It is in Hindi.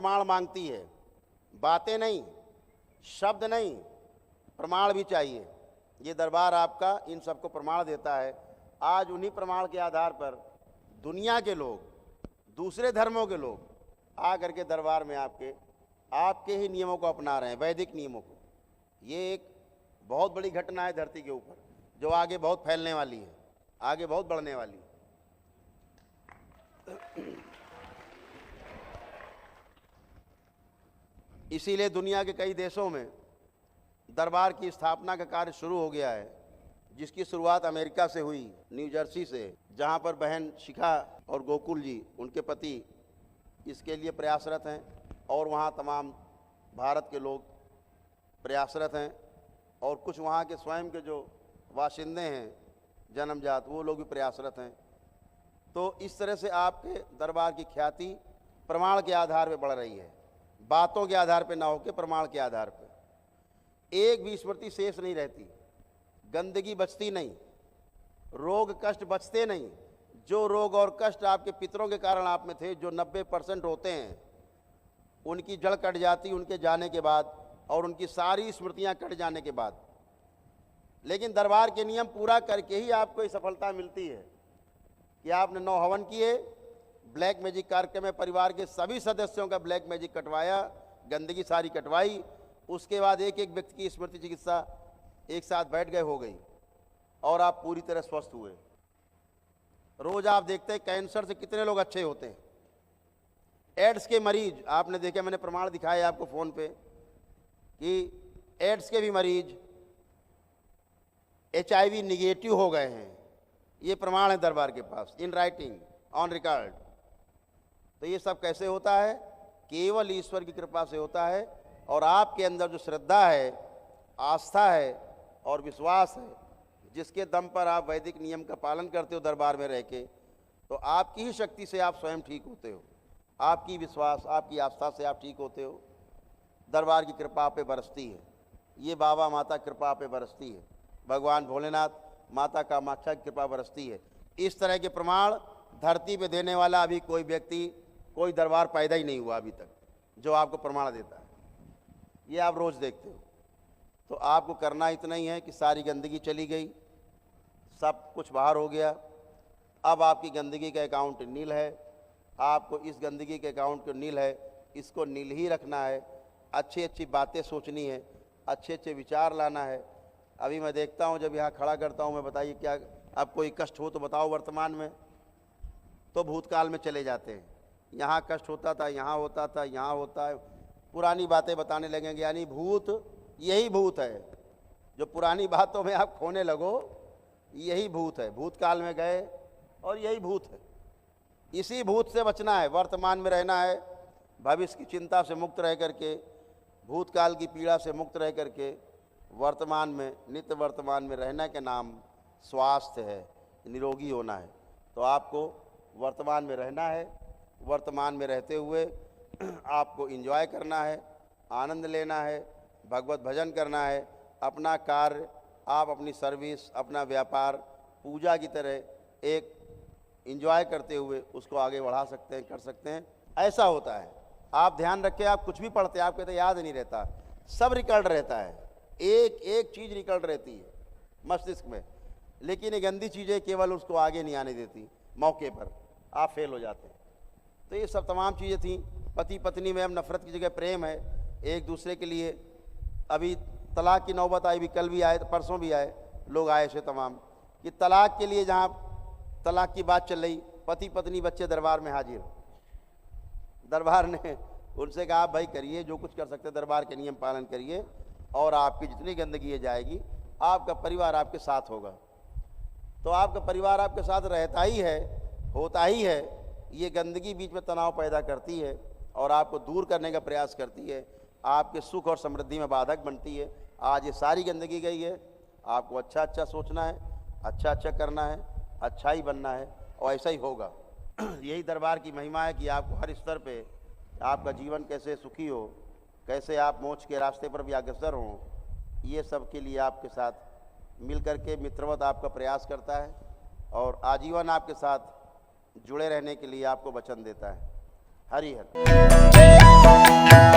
प्रमाण मांगती है, बातें नहीं, शब्द नहीं, प्रमाण भी चाहिए। ये दरबार आपका इन सबको प्रमाण देता है। आज उन्हीं प्रमाण के आधार पर दुनिया के लोग, दूसरे धर्मों के लोग आ करके दरबार में आपके ही नियमों को अपना रहे हैं, वैदिक नियमों को। ये एक बहुत बड़ी घटना है धरती के ऊपर, जो आगे बहुत फैलने वाली है, आगे बहुत बढ़ने वाली है। इसीलिए दुनिया के कई देशों में दरबार की स्थापना का कार्य शुरू हो गया है, जिसकी शुरुआत अमेरिका से हुई, न्यू जर्सी से, जहां पर बहन शिखा और गोकुल जी, उनके पति, इसके लिए प्रयासरत हैं, और वहां तमाम भारत के लोग प्रयासरत हैं, और कुछ वहां के स्वयं के जो वाशिंदे हैं जन्मजात, वो लोग भी प्रयासरत हैं। तो इस तरह से आपके दरबार की ख्याति प्रमाण के आधार पर बढ़ रही है, बातों के आधार पर ना होकर प्रमाण के आधार पर। एक भी स्मृति शेष नहीं रहती, गंदगी बचती नहीं, रोग कष्ट बचते नहीं। जो रोग और कष्ट आपके पितरों के कारण आप में थे, जो 90% होते हैं, उनकी जड़ कट जाती उनके जाने के बाद, और उनकी सारी स्मृतियां कट जाने के बाद। लेकिन दरबार के नियम पूरा करके ही आपको ये सफलता मिलती है कि आपने 9 हवन किए, ब्लैक मैजिक कार्यक्रम में परिवार के सभी सदस्यों का ब्लैक मैजिक कटवाया, गंदगी सारी कटवाई, उसके बाद एक एक व्यक्ति की स्मृति चिकित्सा एक साथ बैठ गए हो गई, और आप पूरी तरह स्वस्थ हुए। रोज आप देखते हैं कैंसर से कितने लोग अच्छे होते हैं। एड्स के मरीज आपने देखे, मैंने प्रमाण दिखाए आपको फ़ोन पे कि एड्स के भी मरीज HIV निगेटिव हो गए हैं। ये प्रमाण है दरबार के पास, इन राइटिंग, ऑन रिकॉर्ड। तो ये सब कैसे होता है? केवल ईश्वर की कृपा से होता है, और आपके अंदर जो श्रद्धा है, आस्था है और विश्वास है, जिसके दम पर आप वैदिक नियम का पालन करते हो दरबार में रह के, तो आपकी ही शक्ति से आप स्वयं ठीक होते हो। आपकी विश्वास, आपकी आस्था से आप ठीक होते हो। दरबार की कृपा आप पे बरसती है, ये बाबा माता कृपा आप पे बरसती है, भगवान भोलेनाथ, माता कामाख्या की कृपा बरसती है। इस तरह के प्रमाण धरती पे देने वाला अभी कोई व्यक्ति, कोई दरबार पैदा ही नहीं हुआ अभी तक जो आपको प्रमाण देता है। ये आप रोज़ देखते हो। तो आपको करना इतना ही है कि सारी गंदगी चली गई, सब कुछ बाहर हो गया। अब आपकी गंदगी का अकाउंट नील है। आपको इस गंदगी के अकाउंट को नील है, इसको नील ही रखना है। अच्छी अच्छी बातें सोचनी है, अच्छे अच्छे विचार लाना है। अभी मैं देखता हूँ, जब यहाँ खड़ा करता हूँ मैं, बताइए क्या अब कोई कष्ट हो तो बताओ वर्तमान में, तो भूतकाल में चले जाते हैं। यहाँ कष्ट होता था, यहाँ होता था, यहाँ होता है, पुरानी बातें बताने लगेंगे। यानी भूत यही भूत है, जो पुरानी बातों में आप खोने लगो, यही भूत है। भूतकाल में गए और यही भूत है। इसी भूत से बचना है, वर्तमान में रहना है, भविष्य की चिंता से मुक्त रह करके, भूतकाल की पीड़ा से मुक्त रह करके वर्तमान में, नित्य वर्तमान में रहने के नाम स्वास्थ्य है, निरोगी होना है। तो आपको वर्तमान में रहना है, वर्तमान में रहते हुए आपको एंजॉय करना है, आनंद लेना है, भगवत भजन करना है। अपना कार्य, आप अपनी सर्विस, अपना व्यापार पूजा की तरह एक एंजॉय करते हुए उसको आगे बढ़ा सकते हैं, कर सकते हैं। ऐसा होता है। आप ध्यान रखें, आप कुछ भी पढ़ते हैं, आपको तो याद नहीं रहता, सब रिकॉर्ड रहता है, एक एक चीज़ रिकॉर्ड रहती है मस्तिष्क में। लेकिन ये गंदी चीज़ें केवल उसको आगे नहीं आने देती, मौके पर आप फेल हो जाते हैं। तो ये सब तमाम चीज़ें थी। पति पत्नी में अब नफ़रत की जगह प्रेम है एक दूसरे के लिए। अभी तलाक की नौबत आई, भी कल भी आए, परसों भी आए, लोग आए से तमाम, कि तलाक के लिए जहाँ तलाक की बात चल रही, पति पत्नी बच्चे दरबार में हाजिर। दरबार ने उनसे कहा, आप भाई करिए जो कुछ कर सकते, दरबार के नियम पालन करिए, और आपकी जितनी गंदगी है जाएगी, आपका परिवार आपके साथ होगा। तो आपका परिवार आपके साथ रहता ही है, होता ही है। ये गंदगी बीच में तनाव पैदा करती है और आपको दूर करने का प्रयास करती है, आपके सुख और समृद्धि में बाधक बनती है। आज ये सारी गंदगी गई है, आपको अच्छा अच्छा सोचना है, अच्छा अच्छा करना है, अच्छा ही बनना है, और ऐसा ही होगा। यही दरबार की महिमा है कि आपको हर स्तर पे आपका जीवन कैसे सुखी हो, कैसे आप मोक्ष के रास्ते पर भी अग्रसर हों, ये सब के लिए आपके साथ मिल करके मित्रवत आपका प्रयास करता है, और आजीवन आपके साथ जुड़े रहने के लिए आपको वचन देता है। हरि हर। है।